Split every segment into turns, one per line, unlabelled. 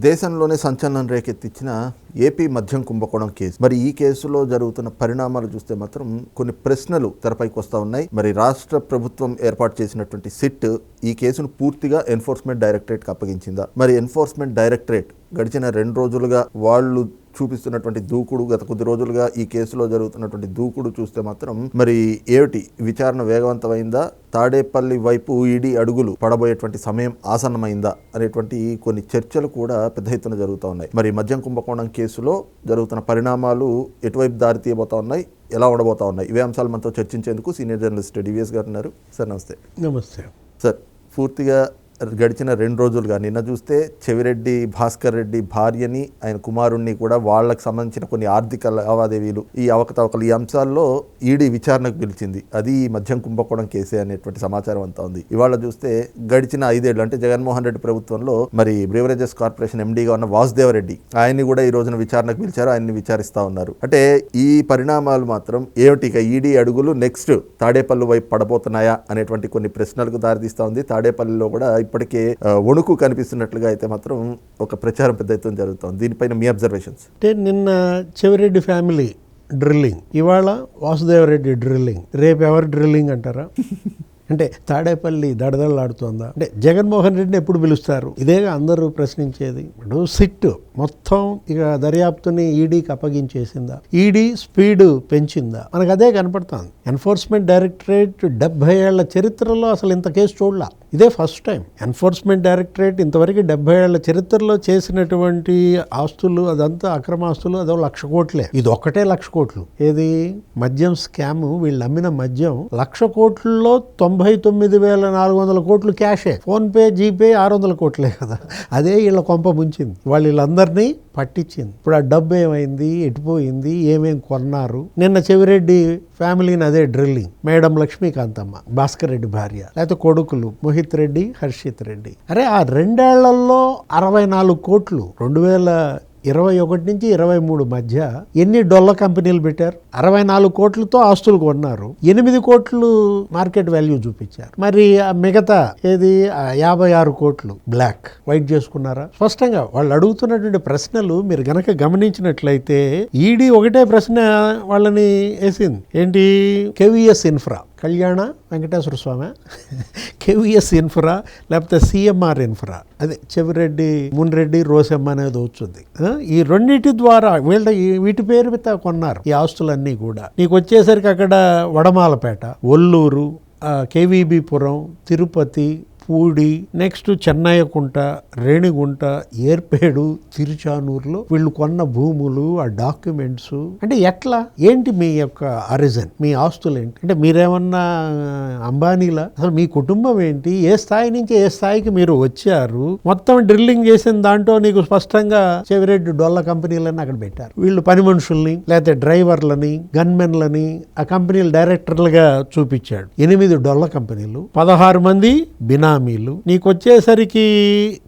దేశంలోనే సంచలనం రేకెత్తించిన ఏపీ మద్యం కుంభకోణం కేసు. మరి ఈ కేసులో జరుగుతున్న పరిణామాలు చూస్తే మాత్రం కొన్ని ప్రశ్నలు తెరపైకి వస్తూ ఉన్నాయి. మరి రాష్ట్ర ప్రభుత్వం ఏర్పాటు చేసినటువంటి సిట్ ఈ కేసును పూర్తిగా ఎన్ఫోర్స్మెంట్ డైరెక్టరేట్కి అప్పగించిందా? మరి ఎన్ఫోర్స్మెంట్ డైరెక్టరేట్ గడిచిన 2 రోజులుగా వాళ్ళు చూపిస్తున్నటువంటి దూకుడు, గత కొద్ది రోజులుగా ఈ కేసులో జరుగుతున్నటువంటి దూకుడు చూస్తే మాత్రం మరి ఏమిటి విచారణ వేగవంతమైందా, తాడేపల్లి వైపు ఈడీ అడుగులు పడబోయేటువంటి సమయం ఆసన్నమైందా అనేటువంటి కొన్ని చర్చలు కూడా పెద్ద ఎత్తున జరుగుతూ ఉన్నాయి. మరి మద్యం కుంభకోణం కేసులో జరుగుతున్న పరిణామాలు ఎటువైపు దారి తీయబోతా ఉన్నాయి, ఎలా ఉండబోతా ఉన్నాయి, ఇవే అంశాలు మనతో చర్చించేందుకు సీనియర్ జర్నలిస్ట్ డివిఎస్ గారు ఉన్నారు. సార్ నమస్తే.
నమస్తే
సార్. పూర్తిగా గడిచిన 2 రోజులుగా నిన్న చూస్తే చెవిరెడ్డి భాస్కర్ రెడ్డి భార్యని, ఆయన కుమారుణ్ణి కూడా వాళ్ళకి సంబంధించిన కొన్ని ఆర్థిక లావాదేవీలు, ఈ అవకతవకలు, ఈ అంశాల్లో ఈడీ విచారణకు పిలిచింది. అది మద్యం కుంభకోణం కేసే అనేటువంటి సమాచారం అంతా ఉంది. ఇవాళ చూస్తే గడిచిన 5 ఏళ్ళు అంటే జగన్మోహన్ రెడ్డి ప్రభుత్వంలో మరి బ్రేవరేజెస్ కార్పొరేషన్ ఎండీగా ఉన్న వాసుదేవరెడ్డి ఆయన్ని కూడా ఈ రోజున విచారణకు పిలిచారు. ఆయన్ని విచారిస్తా ఉన్నారు. అంటే ఈ పరిణామాలు మాత్రం ఏమిటి, ఇక ఈడీ అడుగులు నెక్స్ట్ తాడేపల్లి వైపు పడబోతున్నాయా అనేటువంటి కొన్ని ప్రశ్నలకు దారితీస్తా ఉంది. తాడేపల్లిలో కూడా ఇప్పటికే వణుకు కనిపిస్తున్నట్లుగా అయితే మాత్రం ఒక ప్రచారం పెద్ద ఎత్తున జరుగుతుంది. దీనిపైన మీ అబ్జర్వేషన్స్?
అంటే నిన్న చెవిరెడ్డి ఫ్యామిలీ డ్రిల్లింగ్, ఇవాళ వాసుదేవరెడ్డి డ్రిల్లింగ్, రేపు ఎవరు డ్రిల్లింగ్ అంటారా? అంటే తాడేపల్లి దడదడలాడుతోందా? అంటే జగన్మోహన్ రెడ్డిని ఎప్పుడు పిలుస్తారు? ఇదేగా అందరూ ప్రశ్నించేది. ఇప్పుడు సిట్ మొత్తం ఇక దర్యాప్తుని ఈడీకి అప్పగించేసిందా? ED speed పెంచిందా? మనకు అదే కనపడుతుంది. ఎన్ఫోర్స్మెంట్ డైరెక్టరేట్ 70 ఏళ్ల చరిత్రలో అసలు ఇంత కేసు చూడలా. ఇదే ఫస్ట్ టైం. ఎన్ఫోర్స్మెంట్ డైరెక్టరేట్ ఇంతవరకు 70 ఏళ్ల చరిత్రలో చేసినటువంటి ఆస్తులు, అదంతా అక్రమాస్తులు, అదో 1,00,000 కోట్లే. ఇది ఒక్కటే 1,00,000 కోట్లు. ఏది మద్యం స్కామ్, వీళ్ళు అమ్మిన మద్యం 1,00,000 కోట్లలో 99,400 కోట్లు క్యాషే. ఫోన్ పే, జీపే 600 కోట్లే కదా. అదే వీళ్ళ కొంప ముంచింది. వీళ్ళందరినీ పట్టించింది. ఇప్పుడు ఆ డబ్బు ఏమైంది, ఎటుపోయింది, ఏమేం కొన్నారు? నిన్న చెవిరెడ్డి ఫ్యామిలీని అదే డ్రిల్లింగ్. మేడం లక్ష్మీకాంతమ్మ, భాస్కర్ రెడ్డి భార్య, లేకపోతే కొడుకులు మోహిత్ రెడ్డి, హర్షిత్ రెడ్డి. అరే ఆ 2 ఏళ్లలో 64 కోట్లు 2021 నుంచి 23 మధ్య ఎన్ని డొల్ల కంపెనీలు పెట్టారు? 64 కోట్లతో ఆస్తులు కొన్నారు, 8 కోట్లు మార్కెట్ వాల్యూ చూపించారు. మరి మిగతా ఏది 56 కోట్లు బ్లాక్ వైట్ చేసుకున్నారా? స్పష్టంగా వాళ్ళు అడుగుతున్నటువంటి ప్రశ్నలు మీరు గనక గమనించినట్లయితే ఈడీ ఒకటే ప్రశ్న వాళ్ళని వేసింది. ఏంటి? కేవీఎస్ ఇన్ఫ్రా, కళ్యాణ వెంకటేశ్వర స్వామి, కేవీఎస్ ఇన్ఫ్రా లేకపోతే సిఎంఆర్ ఇన్ఫ్రా, అదే చెవిరెడ్డి, మున్రెడ్డి, రోసెమ్మ అనేది వచ్చింది. ఈ రెండింటి ద్వారా వీటి పేరు మీద కొన్నారు ఈ ఆస్తులన్నీ కూడా. నీకు వచ్చేసరికి అక్కడ వడమాలపేట, ఒల్లూరు, కేవీబీపురం, తిరుపతి, పూడి, నెక్స్ట్ చెన్నయ్యకుంట, రేణిగుంట, ఏర్పేడు, తిరుచానూరులో వీళ్ళు కొన్న భూములు, ఆ డాక్యుమెంట్స్. అంటే ఎట్లా, ఏంటి మీ యొక్క ఆరిజిన్, మీ ఆస్తులు ఏంటి? అంటే మీరేమన్నా అంబానీలా? అసలు మీ కుటుంబం ఏంటి? ఏ స్థాయి నుంచి ఏ స్థాయికి మీరు వచ్చారు? మొత్తం డ్రిల్లింగ్ చేసిన దాంట్లో నీకు స్పష్టంగా చెవిరెడ్డి డొల్ల కంపెనీలని అక్కడ పెట్టారు. వీళ్ళు పని మనుషుల్ని, లేకపోతే డ్రైవర్లని, గన్మెన్లని ఆ కంపెనీల డైరెక్టర్లుగా చూపించాడు. 8 డొల్ల కంపెనీలు, 16 మంది బినామీలు. నీకు వచ్చేసరికి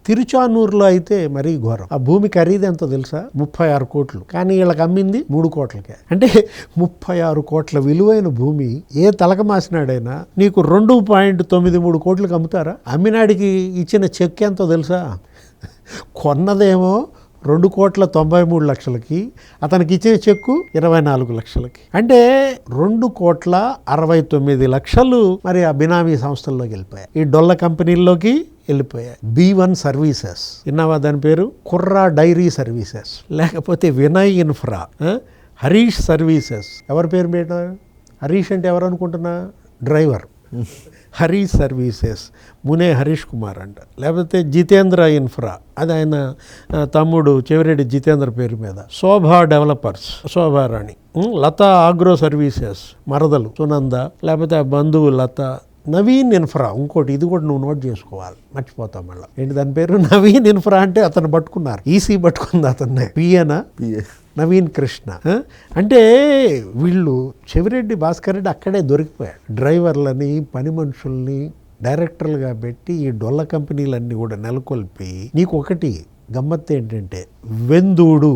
తిరుచానూరులో అయితే మరీ ఘోరం. ఆ భూమి ఖరీదు ఎంతో తెలుసా? 36 కోట్లు. కానీ వీళ్ళకి అమ్మింది 3 కోట్లకే. అంటే 36 కోట్ల విలువైన భూమి ఏ తలక మాసినాడైనా నీకు 2.93 కోట్లకు అమ్ముతారా? అమ్మినాడికి ఇచ్చిన చెక్ ఎంతో తెలుసా? కొన్నదేమో 2.93 కోట్లకి, అతనికి ఇచ్చిన చెక్కు 24 లక్షలకి. అంటే 2.69 కోట్లు మరి ఆ బినామీ సంస్థల్లోకి వెళ్ళిపోయాయి, ఈ డొల్ల కంపెనీల్లోకి వెళ్ళిపోయాయి. B1 సర్వీసెస్ విన్నావా? దాని పేరు కుర్రా డైరీ సర్వీసెస్, లేకపోతే వినయ్ ఇన్ఫ్రా, హరీష్ సర్వీసెస్. ఎవరి పేరు పెట్టారు? హరీష్ అంటే ఎవరు అనుకుంటున్నా? డ్రైవర్. హరీష్ సర్వీసెస్, మునే హరీష్ కుమార్ అంట. లేకపోతే జితేంద్ర ఇన్ఫ్రా, అది ఆయన తమ్ముడు చెవిరెడ్డి జితేంద్ర పేరు మీద. Shobha developers, Shobharani. Latha agro services, మరదలు సునంద, లేకపోతే బంధువు లత. నవీన్ ఇన్ఫ్రా ఇంకోటి, ఇది కూడా నువ్వు నోట్ చేసుకోవాలి, మర్చిపోతావు మళ్ళీ. ఏంటి దాని పేరు? నవీన్ ఇన్ఫ్రా. అంటే అతను పట్టుకున్నారు, ఈసీ పట్టుకుంది అతన్నే. పిఏనా? నవీన్ కృష్ణ. అంటే వీళ్ళు చెవిరెడ్డి భాస్కర్ రెడ్డి అక్కడే దొరికిపోయాడు. డ్రైవర్లని, పని మనుషుల్ని డైరెక్టర్లుగా పెట్టి ఈ డొల్ల కంపెనీలన్నీ కూడా నెలకొల్పి, నీకు ఒకటి గమ్మత్తు ఏంటంటే వెందూడు,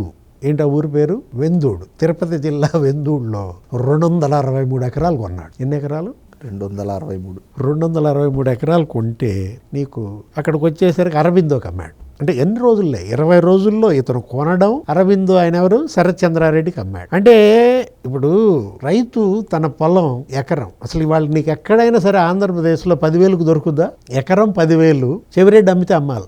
ఏంటి ఆ ఊరి పేరు? వెందూడు, తిరుపతి జిల్లా వెందూడులో 263 ఎకరాలు కొన్నాడు. ఎన్ని ఎకరాలు? 263 ఎకరాలు కొంటే నీకు అక్కడికి వచ్చేసరికి అరవిందోకి అమ్మాడు. అంటే ఎన్ని రోజుల్లో 20 రోజుల్లో ఇతను కొనడం, అరవింద్ ఆయన ఎవరు శరత్ చంద్రారెడ్డికి అమ్మాడు. అంటే ఇప్పుడు రైతు తన పొలం ఎకరం, అసలు ఇవాళ నీకు ఎక్కడైనా సరే ఆంధ్రప్రదేశ్లో 10,000కు దొరుకుద్దా? ఎకరం 10,000 చెవిరెడ్డి అమ్మితే అమ్మాలి.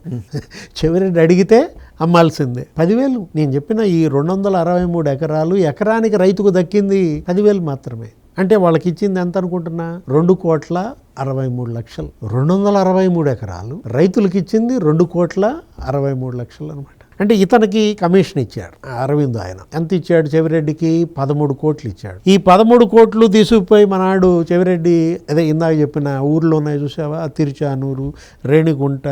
చెవిరెడ్డి అడిగితే అమ్మాల్సిందే. 10,000 నేను చెప్పిన ఈ 263 ఎకరాలు ఎకరానికి రైతుకు దక్కింది 10,000 మాత్రమే. అంటే వాళ్ళకి ఇచ్చింది ఎంత అనుకుంటున్నా? 2,63,00,000. 263 ఎకరాలు రైతులకు ఇచ్చింది 2,63,00,000 అనమాట. అంటే ఇతనికి కమిషన్ ఇచ్చాడు అరవింద్. ఆయన ఎంత ఇచ్చాడు? చెవిరెడ్డికి 13 కోట్లు ఇచ్చాడు. ఈ 13 కోట్లు తీసుకుపోయి మనాడు చెవిరెడ్డి అదే ఇందాక చెప్పిన ఊర్లో ఉన్నాయి చూసావా, తిరుచానూరు, రేణిగుంట,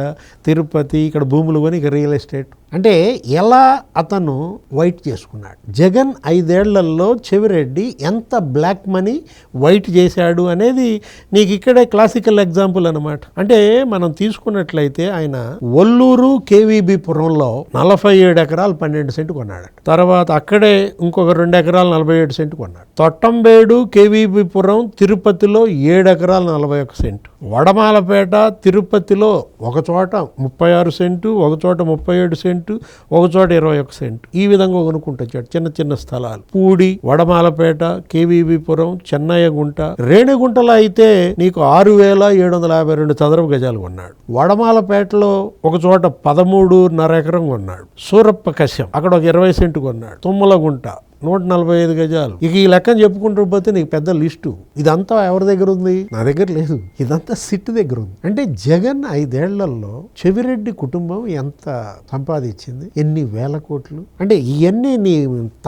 తిరుపతి, ఇక్కడ భూములు కొని ఇక రియల్ ఎస్టేట్. అంటే ఎలా అతను వైట్ చేసుకున్నాడు. జగన్ 5 ఏళ్లలో చెవిరెడ్డి ఎంత బ్లాక్ మనీ వైట్ చేశాడు అనేది నీకు ఇక్కడే క్లాసికల్ ఎగ్జాంపుల్ అనమాట. అంటే మనం తీసుకున్నట్లయితే ఆయన ఒల్లూరు కేవీబీపురంలో 47 ఎకరాలు 12 సెంటు కొన్నాడు. తర్వాత అక్కడే ఇంకొక 2 ఎకరాలు 47 సెంటు కొన్నాడు. తొట్టంబేడు కేవీబీపురం తిరుపతిలో 7 ఎకరాలు 41 సెంటు. వడమాలపేట తిరుపతిలో ఒక చోట 36 సెంటు, ఒక చోట 37 సెంటు, ఒక చోట 21 సెంటు. ఈ విధంగా కొనుక్కుంటూ వచ్చాడు చిన్న చిన్న స్థలాలు. పూడి, వడమాలపేట, కేవీబీపురం, చెన్నయ్యగుంట, రేణిగుంటలో అయితే నీకు 6,752 చదరపు గజాలు కొన్నాడు. వడమాలపేటలో ఒక చోట 13.5 ఎకరం కొన్నాడు. సూరప్ప కశ్యం అక్కడ ఒక 20 సెంటు కొన్నాడు. తుమ్మలగుంట 145 గజాలు. ఇక ఈ లెక్కను చెప్పుకుంటూ పోతే నీకు పెద్ద లిస్టు. ఇదంతా ఎవరి దగ్గర ఉంది? నా దగ్గర లేదు. ఇదంతా సిట్ దగ్గర ఉంది. అంటే జగన్ 5 ఏళ్లలో చెవిరెడ్డి కుటుంబం ఎంత సంపాదించింది? ఎన్ని వేల కోట్లు. అంటే ఇవన్నీ నీ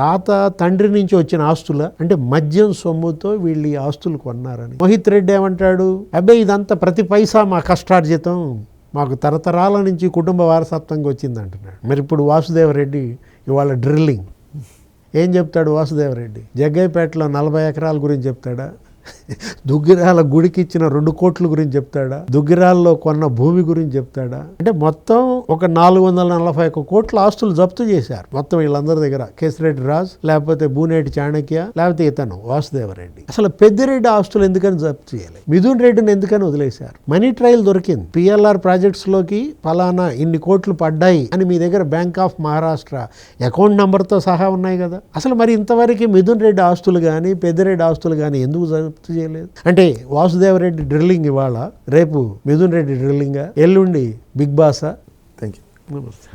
తాత తండ్రి నుంచి వచ్చిన ఆస్తుల? అంటే మద్యం సొమ్ముతో వీళ్ళు ఈ ఆస్తులు కొన్నారని. మోహిత్ రెడ్డి ఏమంటాడు? అబ్బాయి ఇదంతా ప్రతి పైసా మా కష్టార్జితం, మాకు తరతరాల నుంచి కుటుంబ వారసత్వంగా వచ్చింది అంటున్నాడు. మరి ఇప్పుడు వాసుదేవరెడ్డి ఇవాళ డ్రిల్లింగ్ ఏం చెప్తాడు? వాసుదేవరెడ్డి జగ్గయ్యపేటలో 40 ఎకరాల గురించి చెప్తాడా? దుగ్గిరాల గుడికి ఇచ్చిన 2 కోట్ల గురించి చెప్తాడా? దుగ్గిరాల్లో కొన్న భూమి గురించి చెప్తాడా? అంటే మొత్తం ఒక 441 కోట్ల ఆస్తులు జప్తు చేశారు మొత్తం వీళ్ళందరి దగ్గర. కేసిరెడ్డి రాజ్, లేకపోతే బూనేటి చాణక్య, లేకపోతే ఇతను వాసుదేవరెడ్డి. అసలు పెద్దిరెడ్డి ఆస్తులు ఎందుకని జప్తు చేయాలి? మిథున్ రెడ్డిని ఎందుకని వదిలేశారు? మనీ ట్రయల్ దొరికింది. పిఎల్ఆర్ ప్రాజెక్ట్స్ లోకి ఫలానా ఇన్ని కోట్లు పడ్డాయి అని మీ దగ్గర బ్యాంక్ ఆఫ్ మహారాష్ట్ర అకౌంట్ నంబర్తో సహా ఉన్నాయి కదా. అసలు మరి ఇంతవరకు మిథున్ రెడ్డి ఆస్తులు కానీ పెద్దిరెడ్డి ఆస్తులు కానీ ఎందుకు జప్తు చేయలేదు? అంటే వాసుదేవరెడ్డి డ్రిల్లింగ్ ఇవాళ, రేపు మిథున్ రెడ్డి డ్రిల్లింగ్, ఎల్లుండి బిగ్ బాసా.
Thank you.
నమస్తే.